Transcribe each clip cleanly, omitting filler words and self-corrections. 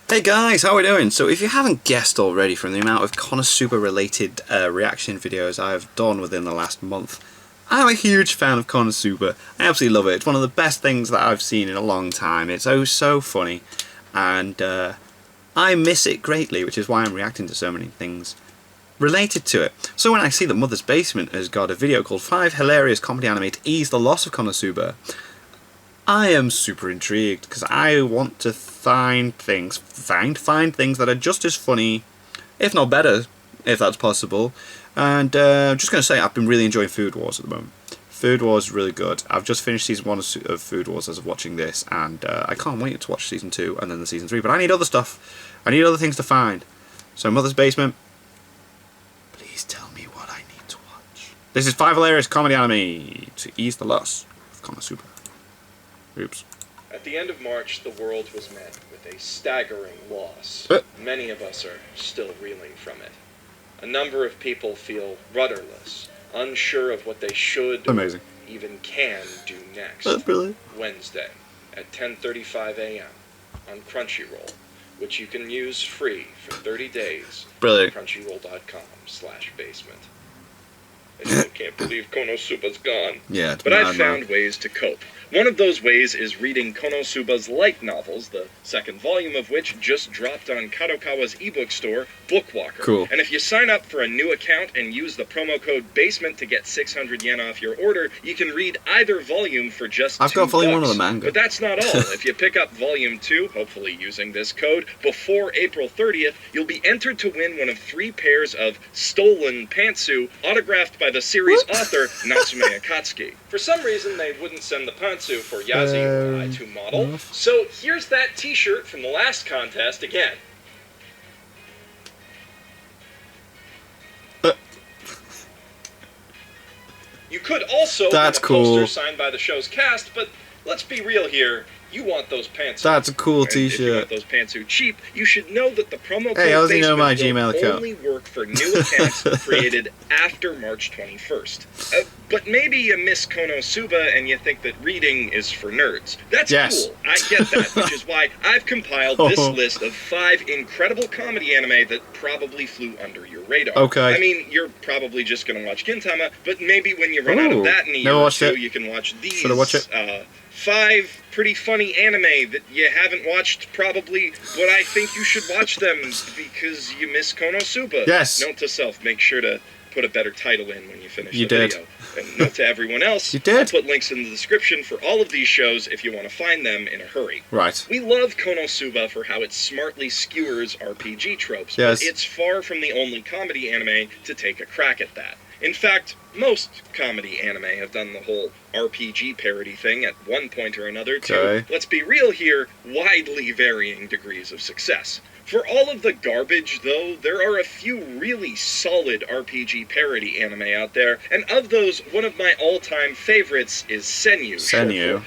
Hey guys, how are we doing? So if you haven't guessed already from the amount of Konosuba related reaction videos I've done within the last month, I'm a huge fan of Konosuba. I absolutely love it. It's one of the best things that I've seen in a long time. It's so funny, and I miss it greatly, which is why I'm reacting to so many things related to it. So when I see that Mother's Basement has got a video called 5 Hilarious Comedy Anime to Ease the Loss of Konosuba, I am super intrigued because I want to find things that are just as funny, if not better, if that's possible. And I'm just going to say I've been really enjoying Food Wars at the moment. Food Wars is really good. I've just finished season 1 of Food Wars as of watching this, and I can't wait to watch season 2 and then the season 3. But I need other stuff. I need other things to find. So Mother's Basement, please tell me what I need to watch. This is 5 Hilarious Comedy Anime to Ease the Loss of Konosuba. Oops. At the end of March, the world was met with a staggering loss. Many of us are still reeling from it. A number of people feel rudderless, unsure of what they should or even can do next. That's brilliant. Wednesday at 10:35 a.m. on Crunchyroll, which you can use free for 30 days. Brilliant. Crunchyroll.com/basement. I still can't believe Konosuba's gone. Yeah, but I've found ways to cope. One of those ways is reading Konosuba's light novels, the second volume of which just dropped on Kadokawa's ebook store, Bookwalker. Cool. And if you sign up for a new account and use the promo code BASEMENT to get 600 yen off your order, you can read either volume for just I've got volume 1 of the manga. But that's not all. If you pick up volume 2, hopefully using this code, before April 30th, you'll be entered to win one of 3 pairs of stolen pantsu autographed by the series author Natsume Akatsuki. For some reason, they wouldn't send the pantsu for Yazi or I2 model, so here's that t-shirt from the last contest again. You could also win a poster signed by the show's cast, but let's be real here. You want those pantsu. That's a cool t-shirt. If you want those pantsu cheap, you should know that the promo code will only work for new accounts created after March 21st. But maybe you miss Konosuba and you think that reading is for nerds. That's cool. I get that, which is why I've compiled this list of 5 incredible comedy anime that probably flew under your radar. Okay. I mean, you're probably just going to watch Gintama, but maybe when you run out of that in a year or two, you can watch these 5 pretty funny anime that you haven't watched probably, but I think you should watch them because you miss Konosuba. Yes. Note to self, make sure to put a better title in when you finish the video. And note to everyone else, I'll put links in the description for all of these shows if you want to find them in a hurry. Right. We love Konosuba for how it smartly skewers RPG tropes, but it's far from the only comedy anime to take a crack at that. In fact, most comedy anime have done the whole RPG parody thing at one point or another to, let's be real here, widely varying degrees of success. For all of the garbage, though, there are a few really solid RPG parody anime out there, and of those, one of my all-time favorites is Senyu.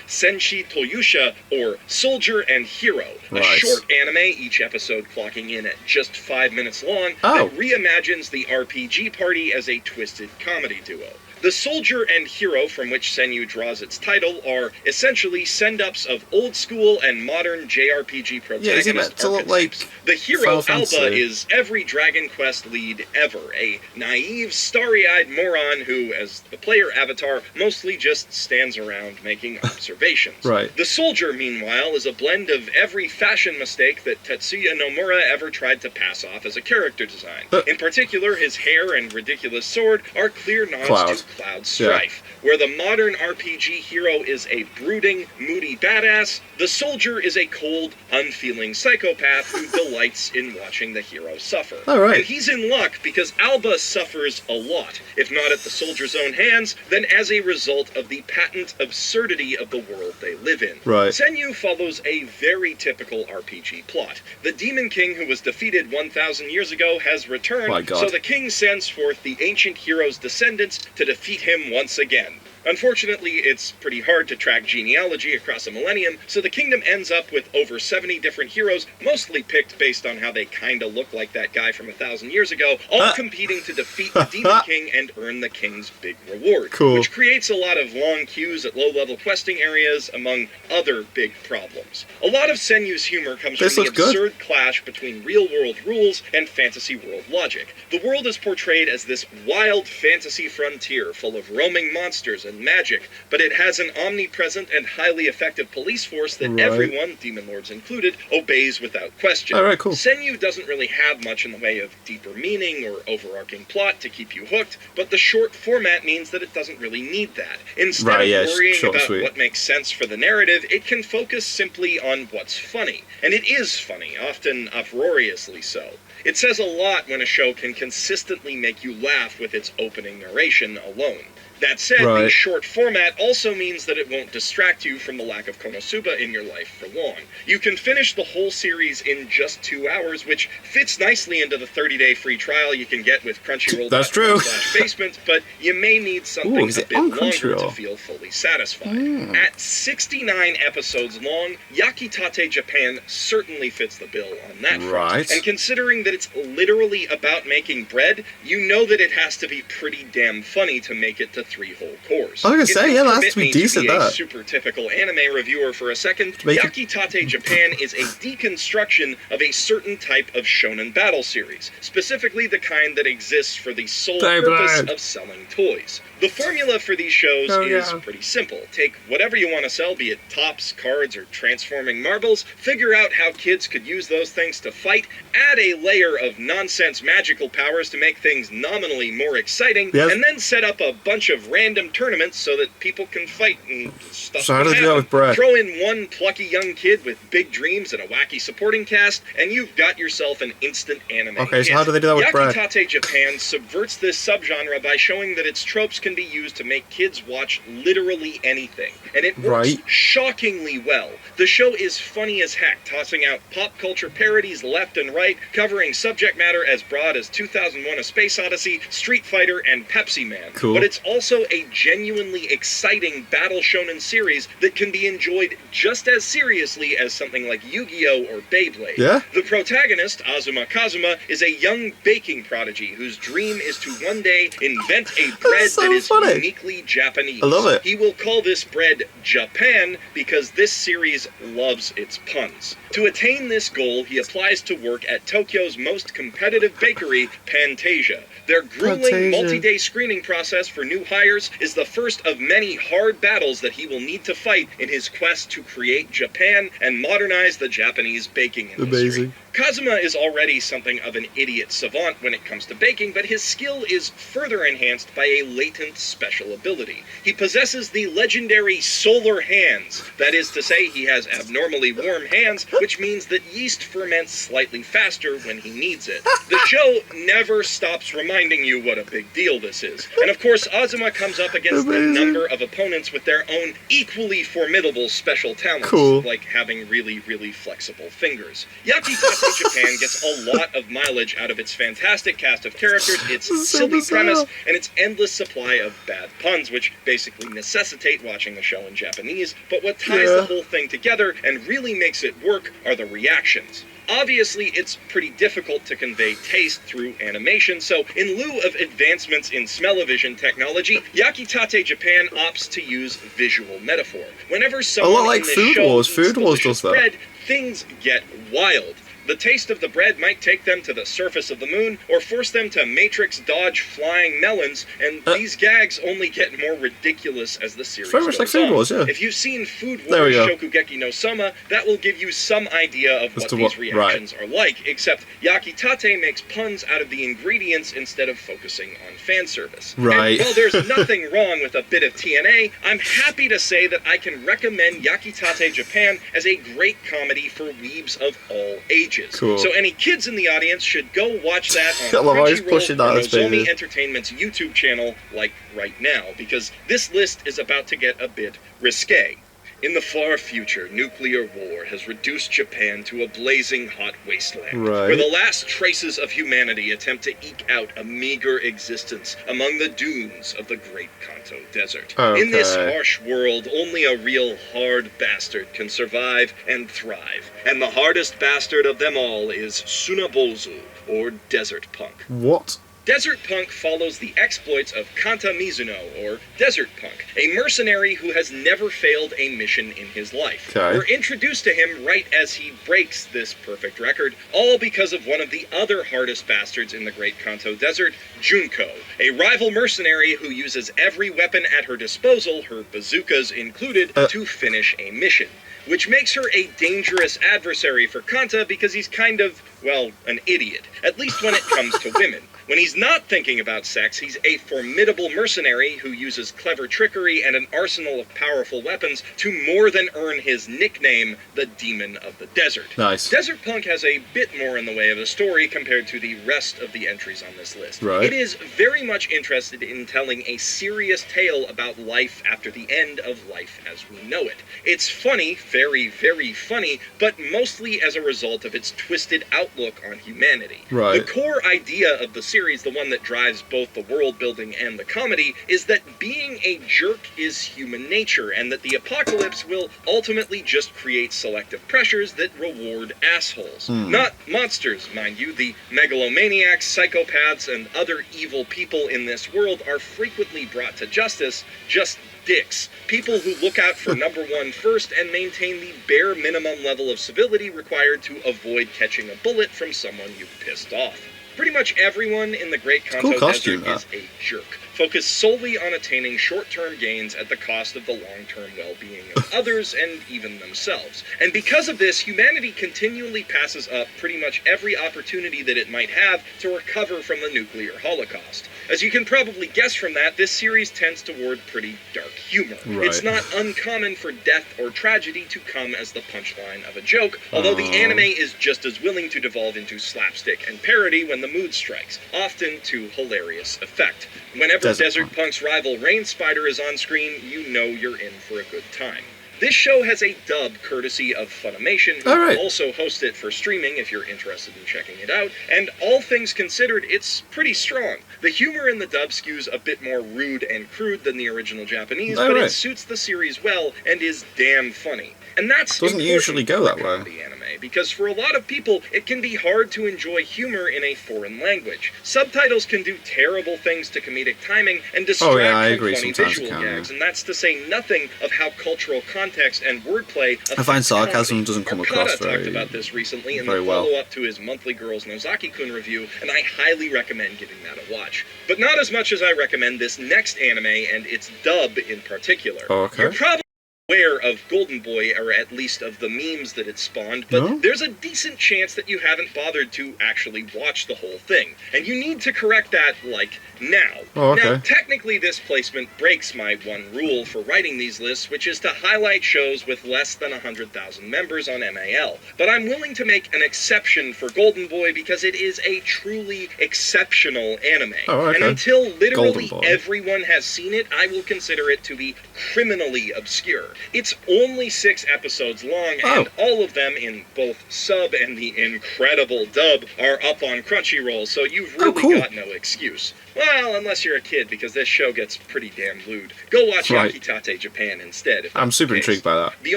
Senshi Toyusha, or Soldier and Hero, a short anime, each episode clocking in at just 5 minutes long, that reimagines the RPG party as a twisted comedy duo. The Soldier and Hero from which Senyu draws its title are essentially send-ups of old-school and modern JRPG protagonist archetypes. The hero, Alba, is every Dragon Quest lead ever, a naive, starry-eyed moron who, as the player avatar, mostly just stands around making observations. The Soldier, meanwhile, is a blend of every fashion mistake that Tetsuya Nomura ever tried to pass off as a character design. In particular, his hair and ridiculous sword are clear nods to Cloud Strife. Where the modern RPG hero is a brooding, moody badass, the Soldier is a cold, unfeeling psychopath who delights in watching the hero suffer. And he's in luck because Alba suffers a lot, if not at the Soldier's own hands, then as a result of the patent absurdity of the world they live in. Senyu follows a very typical RPG plot. The Demon King who was defeated 1,000 years ago has returned, so the king sends forth the ancient hero's descendants to defeat him once again. Unfortunately, it's pretty hard to track genealogy across a millennium, so the kingdom ends up with over 70 different heroes, mostly picked based on how they kinda look like that guy from 1,000 years ago, all competing to defeat the Demon King and earn the king's big reward. Cool. Which creates a lot of long queues at low-level questing areas, among other big problems. A lot of Senyu's humor comes from the absurd clash between real-world rules and fantasy world logic. The world is portrayed as this wild fantasy frontier full of roaming monsters and magic, but it has an omnipresent and highly effective police force that everyone, demon lords included, obeys without question. Alright, cool. Senyu doesn't really have much in the way of deeper meaning or overarching plot to keep you hooked, but the short format means that it doesn't really need that. Instead of worrying about what makes sense for the narrative, it can focus simply on what's funny. And it is funny, often uproariously so. It says a lot when a show can consistently make you laugh with its opening narration alone. That said, the short format also means that it won't distract you from the lack of Konosuba in your life for long. You can finish the whole series in just 2 hours, which fits nicely into the 30-day free trial you can get with Crunchyroll.com/basement, but you may need something a bit longer to feel fully satisfied. At 69 episodes long, Yakitate Japan certainly fits the bill on that front. And considering that it's literally about making bread, you know that it has to be pretty damn funny to make it to 3 whole course. I was gonna say, yeah, that has to be decent. To be a super typical anime reviewer for a second, Yakitate Japan is a deconstruction of a certain type of shonen battle series, specifically the kind that exists for the sole purpose of selling toys. The formula for these shows is pretty simple. Take whatever you want to sell, be it tops, cards, or transforming marbles, figure out how kids could use those things to fight, add a layer of nonsense magical powers to make things nominally more exciting, and then set up a bunch of random tournaments so that people can fight and stuff. So how do they do that with bread? Throw in one plucky young kid with big dreams and a wacky supporting cast, and you've got yourself an instant anime hit. So how do they do that with bread? Yakitate Japan subverts this subgenre by showing that its tropes can be used to make kids watch literally anything. And it works shockingly well. The show is funny as heck, tossing out pop culture parodies left and right, covering subject matter as broad as 2001: A Space Odyssey, Street Fighter, and Pepsi Man. But it's also a genuinely exciting battle shonen series that can be enjoyed just as seriously as something like Yu-Gi-Oh! Or Beyblade. The protagonist, Azuma Kazuma, is a young baking prodigy whose dream is to one day invent a bread that is uniquely Japanese. I love it. He will call this bread Japan because this series loves its puns. To attain this goal, he applies to work at Tokyo's most competitive bakery, Pantasia. Their grueling multi-day screening process for new hires is the first of many hard battles that he will need to fight in his quest to create Japan and modernize the Japanese baking industry. Kazuma is already something of an idiot savant when it comes to baking, but his skill is further enhanced by a latent special ability. He possesses the legendary solar hands. That is to say, he has abnormally warm hands, which means that yeast ferments slightly faster when he needs it. The show never stops reminding you what a big deal this is. And of course, Azuma comes up against a number of opponents with their own equally formidable special talents, like having really, really flexible fingers. Yakitate Japan gets a lot of mileage out of its fantastic cast of characters, its silly premise, and its endless supply of bad puns, which basically necessitate watching the show in Japanese. But what ties the whole thing together and really makes it work are the reactions. Obviously, it's pretty difficult to convey taste through animation, so in lieu of advancements in smell-o-vision technology, Yakitate Japan opts to use visual metaphor. Whenever someone in this show eats delicious bread, things get wild. The taste of the bread might take them to the surface of the moon, or force them to matrix dodge flying melons, and these gags only get more ridiculous as the series goes like Food Wars, on. If you've seen Food Wars Shokugeki no Soma, that will give you some idea of what these reactions are like, except Yakitate makes puns out of the ingredients instead of focusing on fan service. And while there's nothing wrong with a bit of TNA, I'm happy to say that I can recommend Yakitate Japan as a great comedy for weebs of all ages. So any kids in the audience should go watch that on Crunchyroll or Nozomi Entertainment's YouTube channel, like right now, because this list is about to get a bit risque. In the far future, nuclear war has reduced Japan to a blazing hot wasteland, Right. where the last traces of humanity attempt to eke out a meager existence among the dunes of the Great Kanto Desert. Okay. In this harsh world, only a real hard bastard can survive and thrive. And the hardest bastard of them all is Tsunabozu, or Desert Punk. What? Desert Punk follows the exploits of Kanta Mizuno, or Desert Punk, a mercenary who has never failed a mission in his life. Okay. We're introduced to him right as he breaks this perfect record, all because of one of the other hardest bastards in the Great Kanto Desert, Junko, a rival mercenary who uses every weapon at her disposal, her bazookas included, to finish a mission. Which makes her a dangerous adversary for Kanta because he's kind of, well, an idiot, at least when it comes to women. When he's not thinking about sex, he's a formidable mercenary who uses clever trickery and an arsenal of powerful weapons to more than earn his nickname, the Demon of the Desert. Nice. Desert Punk has a bit more in the way of a story compared to the rest of the entries on this list. Right. It is very much interested in telling a serious tale about life after the end of life as we know it. It's funny, very, very funny, but mostly as a result of its twisted outlook on humanity. Right. The core idea of the series, the one that drives both the world building and the comedy, is that being a jerk is human nature, and that the apocalypse will ultimately just create selective pressures that reward assholes. Not monsters, mind you. The megalomaniacs, psychopaths, and other evil people in this world are frequently brought to justice, just dicks. People who look out for number one first and maintain the bare minimum level of civility required to avoid catching a bullet from someone you've pissed off. Pretty much everyone in the Great Kanto costume, Desert is a jerk, focused solely on attaining short-term gains at the cost of the long-term well-being of others and even themselves. And because of this, humanity continually passes up pretty much every opportunity that it might have to recover from the nuclear holocaust. As you can probably guess from that, this series tends toward pretty dark humor. Right. It's not uncommon for death or tragedy to come as the punchline of a joke, although the anime is just as willing to devolve into slapstick and parody when the mood strikes, often to hilarious effect. Whenever Desert Punk's rival Rain Spider is on screen, you know you're in for a good time. This show has a dub courtesy of Funimation, who also host it for streaming if you're interested in checking it out, and all things considered, it's pretty strong. The humor in the dub skews a bit more rude and crude than the original Japanese, but it suits the series well and is damn funny. And that's doesn't usually go that way. Anime, because for a lot of people, it can be hard to enjoy humor in a foreign language. Subtitles can do terrible things to comedic timing and distract from funny visual gags, and that's to say nothing of how cultural context and wordplay I find sarcasm doesn't come across Okada talked about this recently in the very well. follow-up to his monthly Girls Nozaki-kun review, and I highly recommend giving that a watch. But not as much as I recommend this next anime and its dub in particular. You're probably aware of Golden Boy, or at least of the memes that it spawned, but there's a decent chance that you haven't bothered to actually watch the whole thing. And you need to correct that, like, now. Now, technically this placement breaks my one rule for writing these lists, which is to highlight shows with less than 100,000 members on MAL. But I'm willing to make an exception for Golden Boy because it is a truly exceptional anime. And until literally everyone has seen it, I will consider it to be criminally obscure. It's only 6 episodes long, and all of them in both sub and the incredible dub are up on Crunchyroll, so you've really got no excuse. Well, unless you're a kid, because this show gets pretty damn lewd. Go watch Yakitate Japan instead. If I'm super intrigued by that. The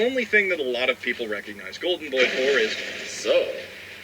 only thing that a lot of people recognize Golden Boy for is, so,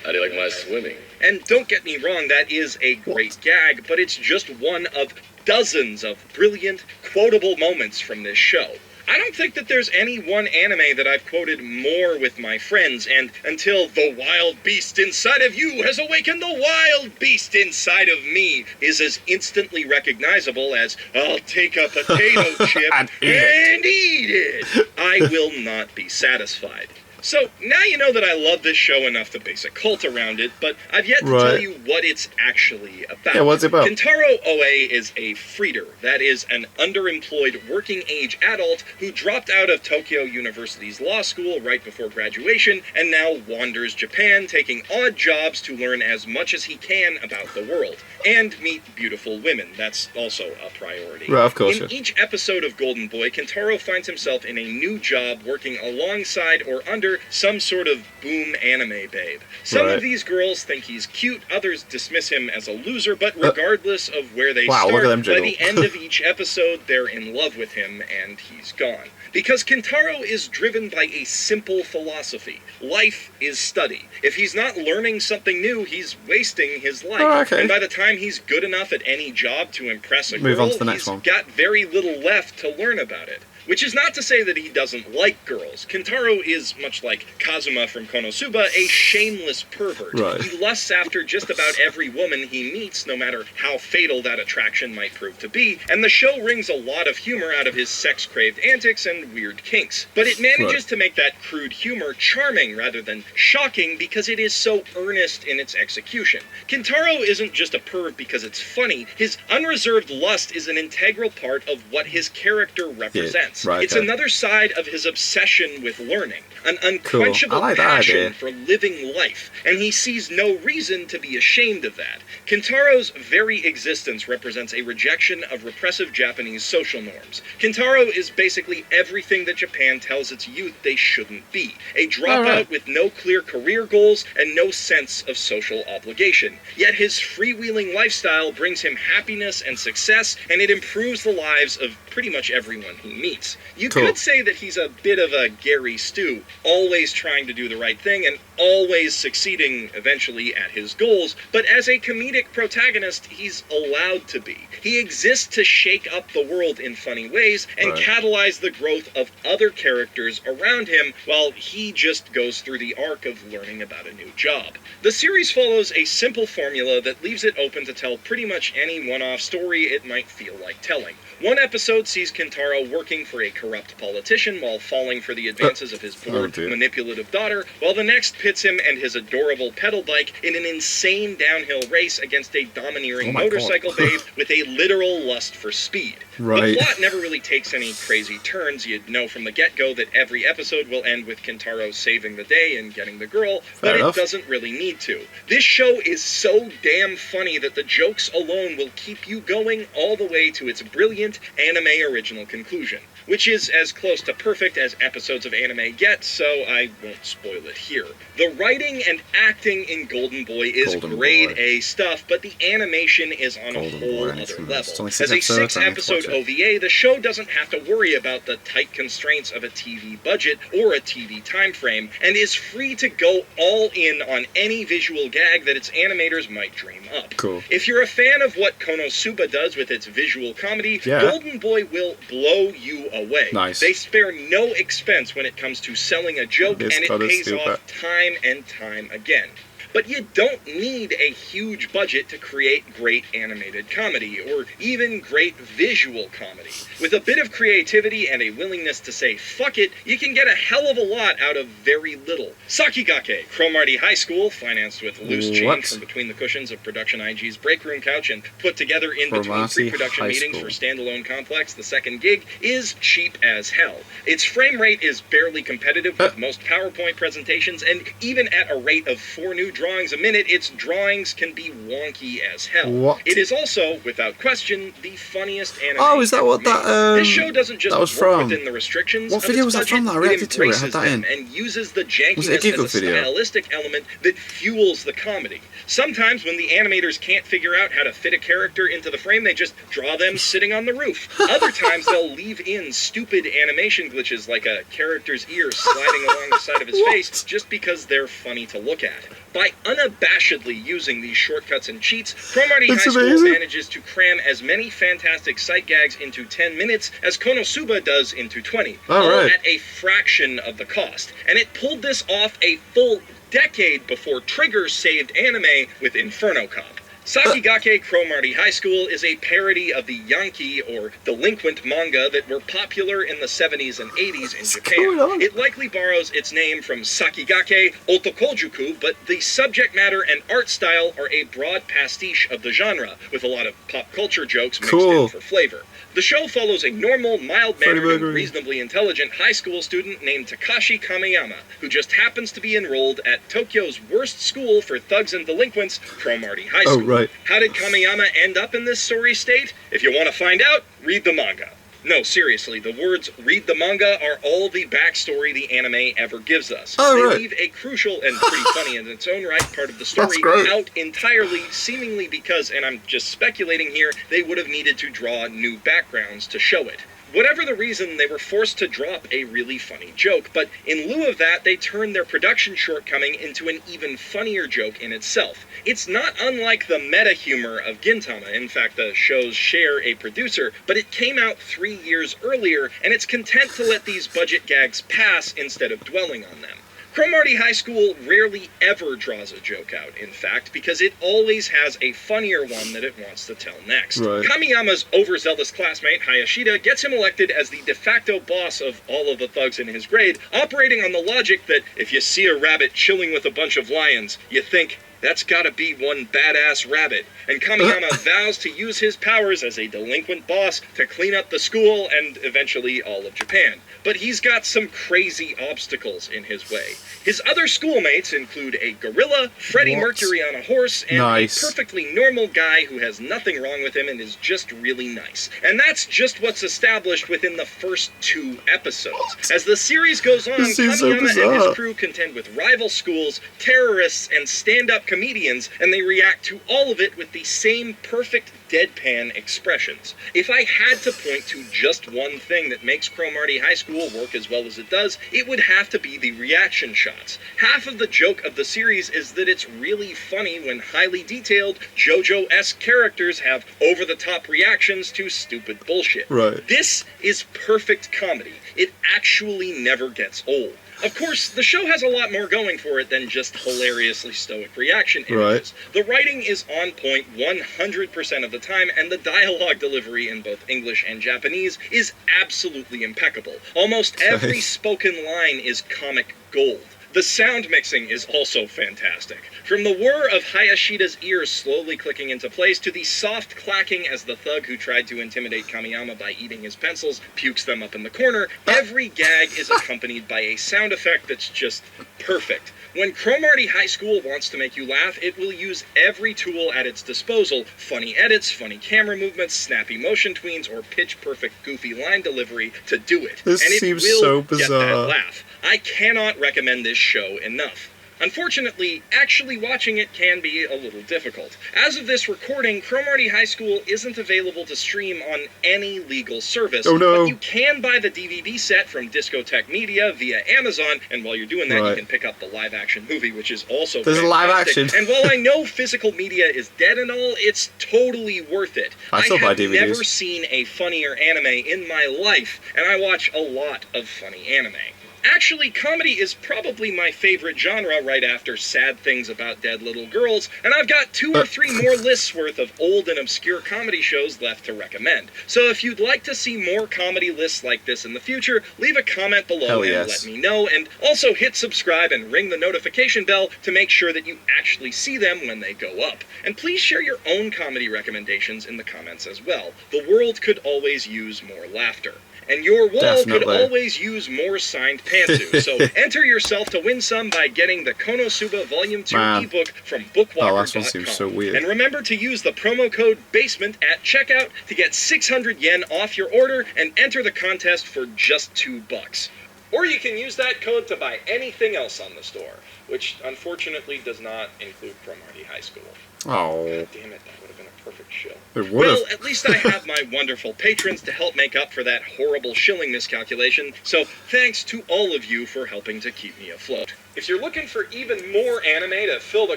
how do you like my swimming? And don't get me wrong, that is a great gag, but it's just one of dozens of brilliant, quotable moments from this show. I don't think that there's any one anime that I've quoted more with my friends, and until the wild beast inside of you has awakened the wild beast inside of me is as instantly recognizable as I'll take a potato chip and eat it. I will not be satisfied. So, now you know that I love this show enough to base a cult around it, but I've yet to tell you what it's actually about. Yeah, what's it about? Kentaro Oe is a freeder, that is, an underemployed working-age adult who dropped out of Tokyo University's law school right before graduation and now wanders Japan, taking odd jobs to learn as much as he can about the world. And meet beautiful women, that's also a priority. Right, of course. In each episode of Golden Boy, Kentaro finds himself in a new job working alongside or under some sort of boom anime babe. Some of these girls think he's cute, others dismiss him as a loser, but regardless of where they start, by the end of each episode, they're in love with him and he's gone. Because Kentaro is driven by a simple philosophy. Life is study. If he's not learning something new, he's wasting his life. And by the time he's good enough at any job to impress a girl, he's got very little left to learn about it. Which is not to say that he doesn't like girls. Kentaro is, much like Kazuma from Konosuba, a shameless pervert. He lusts after just about every woman he meets, no matter how fatal that attraction might prove to be, and the show wrings a lot of humor out of his sex-craved antics and weird kinks. But it manages to make that crude humor charming rather than shocking because it is so earnest in its execution. Kentaro isn't just a perv because it's funny. His unreserved lust is an integral part of what his character represents. It's another side of his obsession with learning, an unquenchable passion for living life, and he sees no reason to be ashamed of that. Kentaro's very existence represents a rejection of repressive Japanese social norms. Kentaro is basically everything that Japan tells its youth they shouldn't be, a dropout with no clear career goals and no sense of social obligation. Yet his freewheeling lifestyle brings him happiness and success, and it improves the lives of pretty much everyone he meets. You could say that he's a bit of a Gary Stu, always trying to do the right thing and always succeeding eventually at his goals, but as a comedic protagonist, he's allowed to be. He exists to shake up the world in funny ways and catalyze the growth of other characters around him while he just goes through the arc of learning about a new job. The series follows a simple formula that leaves it open to tell pretty much any one-off story it might feel like telling. One episode sees Kentaro working for a corrupt politician while falling for the advances of his bored, manipulative daughter, while the next pits him and his adorable pedal bike in an insane downhill race against a domineering motorcycle babe with a literal lust for speed. The plot never really takes any crazy turns. You'd know from the get-go that every episode will end with Kentaro saving the day and getting the girl, but it doesn't really need to. This show is so damn funny that the jokes alone will keep you going all the way to its brilliant anime original conclusion, which is as close to perfect as episodes of anime get, so I won't spoil it here. The writing and acting in Golden Boy is grade A stuff, but the animation is on a whole other level. As a 6-episode OVA, the show doesn't have to worry about the tight constraints of a TV budget or a TV time frame, and is free to go all in on any visual gag that its animators might dream up. If you're a fan of what Konosuba does with its visual comedy, Golden Boy will blow you away. They spare no expense when it comes to selling a joke, and it pays off time and time again. But you don't need a huge budget to create great animated comedy, or even great visual comedy. With a bit of creativity and a willingness to say fuck it, you can get a hell of a lot out of very little. Sakigake, Cromartie High School, financed with loose change from between the cushions of Production IG's break room couch and put together in between pre-production meetings for Standalone Complex, the second gig, is cheap as hell. Its frame rate is barely competitive with most PowerPoint presentations, and even at a rate of 4 new drawings a minute, its drawings can be wonky as hell. It is also, without question, the funniest anime. Oh, is that what that this show doesn't just was from? within the restrictions. What video was that from that I reacted to? It had that in. And uses the jankiness as a stylistic element that fuels the comedy. Sometimes when the animators can't figure out how to fit a character into the frame, they just draw them sitting on the roof. Other times they'll leave in stupid animation glitches like a character's ear sliding along the side of his face just because they're funny to look at. By unabashedly using these shortcuts and cheats, Cromartie High School manages to cram as many fantastic sight gags into 10 minutes as Konosuba does into 20, all at a fraction of the cost. And it pulled this off a full decade before Trigger saved anime with Inferno Cop. Sakigake Cromartie High School is a parody of the Yankee or delinquent manga that were popular in the 70s and 80s in Japan. It likely borrows its name from Sakigake Otokojuku, but the subject matter and art style are a broad pastiche of the genre, with a lot of pop culture jokes mixed in for flavor. The show follows a normal, mild-mannered, and reasonably intelligent high school student named Takashi Kamiyama, who just happens to be enrolled at Tokyo's worst school for thugs and delinquents, Cromartie High School. Oh, right. How did Kamiyama end up in this sorry state? If you want to find out, read the manga. No, seriously, the words "read the manga" are all the backstory the anime ever gives us. They leave a crucial and pretty funny in its own right part of the story out entirely, seemingly because, and I'm just speculating here, they would have needed to draw new backgrounds to show it. Whatever the reason, they were forced to drop a really funny joke, but in lieu of that, they turned their production shortcoming into an even funnier joke in itself. It's not unlike the meta-humor of Gintama. In fact, the shows share a producer, but it came out 3 years earlier, and it's content to let these budget gags pass instead of dwelling on them. Cromartie High School rarely ever draws a joke out, in fact, because it always has a funnier one that it wants to tell next. Kamiyama's overzealous classmate, Hayashida, gets him elected as the de facto boss of all of the thugs in his grade, operating on the logic that if you see a rabbit chilling with a bunch of lions, you think, that's gotta be one badass rabbit. And Kamiyama vows to use his powers as a delinquent boss to clean up the school and eventually all of Japan. But he's got some crazy obstacles in his way. His other schoolmates include a gorilla, Freddie Mercury on a horse, and a perfectly normal guy who has nothing wrong with him and is just really nice. And that's just what's established within the first 2 episodes. As the series goes on, Kamiyama and his crew contend with rival schools, terrorists, and stand-up comedians, and they react to all of it with the same perfect deadpan expressions. If I had to point to just one thing that makes Cromartie High School work as well as it does, it would have to be the reaction shots. Half of the joke of the series is that it's really funny when highly detailed, JoJo-esque characters have over-the-top reactions to stupid bullshit. This is perfect comedy. It actually never gets old. Of course, the show has a lot more going for it than just hilariously stoic reaction images. The writing is on point 100% of the time, and the dialogue delivery in both English and Japanese is absolutely impeccable. Almost every spoken line is comic gold. The sound mixing is also fantastic. From the whir of Hayashida's ears slowly clicking into place to the soft clacking as the thug who tried to intimidate Kamiyama by eating his pencils pukes them up in the corner, every gag is accompanied by a sound effect that's just perfect. When Cromartie High School wants to make you laugh, it will use every tool at its disposal: funny edits, funny camera movements, snappy motion tweens, or pitch-perfect goofy line delivery to do it. This and it seems will so get bizarre. that laugh. I cannot recommend this show enough. Unfortunately, actually watching it can be a little difficult. As of this recording, Cromartie High School isn't available to stream on any legal service, but you can buy the DVD set from Discotheque Media via Amazon, and while you're doing that, you can pick up the live-action movie, which is also fantastic. Live action. And while I know physical media is dead and all, it's totally worth it. I have never seen a funnier anime in my life, and I watch a lot of funny anime. Actually, comedy is probably my favorite genre right after Sad Things About Dead Little Girls, and I've got 2 or 3 more lists worth of old and obscure comedy shows left to recommend. So if you'd like to see more comedy lists like this in the future, leave a comment below and let me know, and also hit subscribe and ring the notification bell to make sure that you actually see them when they go up. And please share your own comedy recommendations in the comments as well. The world could always use more laughter. And your wall could always use more signed pantsu. So enter yourself to win some by getting the Konosuba Volume 2 ebook from Bookwalker.com. That one seems so weird. And remember to use the promo code BASEMENT at checkout to get 600 yen off your order and enter the contest for just $2. Or you can use that code to buy anything else on the store, which unfortunately does not include Cromartie High School. Oh. God damn it, that would have been a perfect show. Well, at least I have my wonderful patrons to help make up for that horrible shilling miscalculation, so thanks to all of you for helping to keep me afloat. If you're looking for even more anime to fill the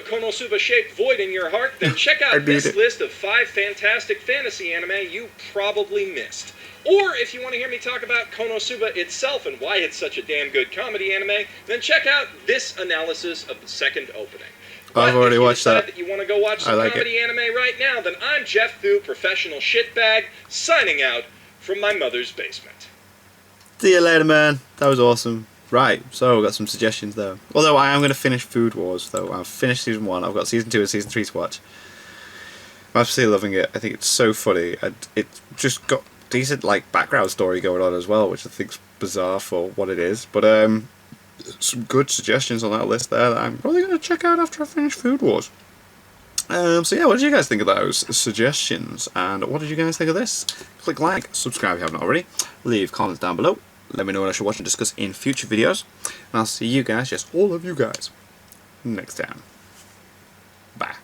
Konosuba-shaped void in your heart, then check out this list of 5 fantastic fantasy anime you probably missed. Or if you want to hear me talk about Konosuba itself and why it's such a damn good comedy anime, then check out this analysis of the second opening. I've already watched that. If you decide that you want to go watch some comedy anime right now, then I'm Jeff Fu, professional shitbag, signing out from my mother's basement. See you later, man. That was awesome. Right, so I've got some suggestions though. Although I am going to finish Food Wars though. I've finished season 1, I've got season 2 and season 3 to watch. I'm absolutely loving it. I think it's so funny. And it's just got decent like background story going on as well, which I think's bizarre for what it is. But some good suggestions on that list there that I'm probably going to check out after I finish Food Wars. So yeah, what did you guys think of those suggestions? And what did you guys think of this? Click like, subscribe if you haven't already. Leave comments down below. Let me know what I should watch and discuss in future videos. And I'll see you guys, yes, all of you guys, next time. Bye.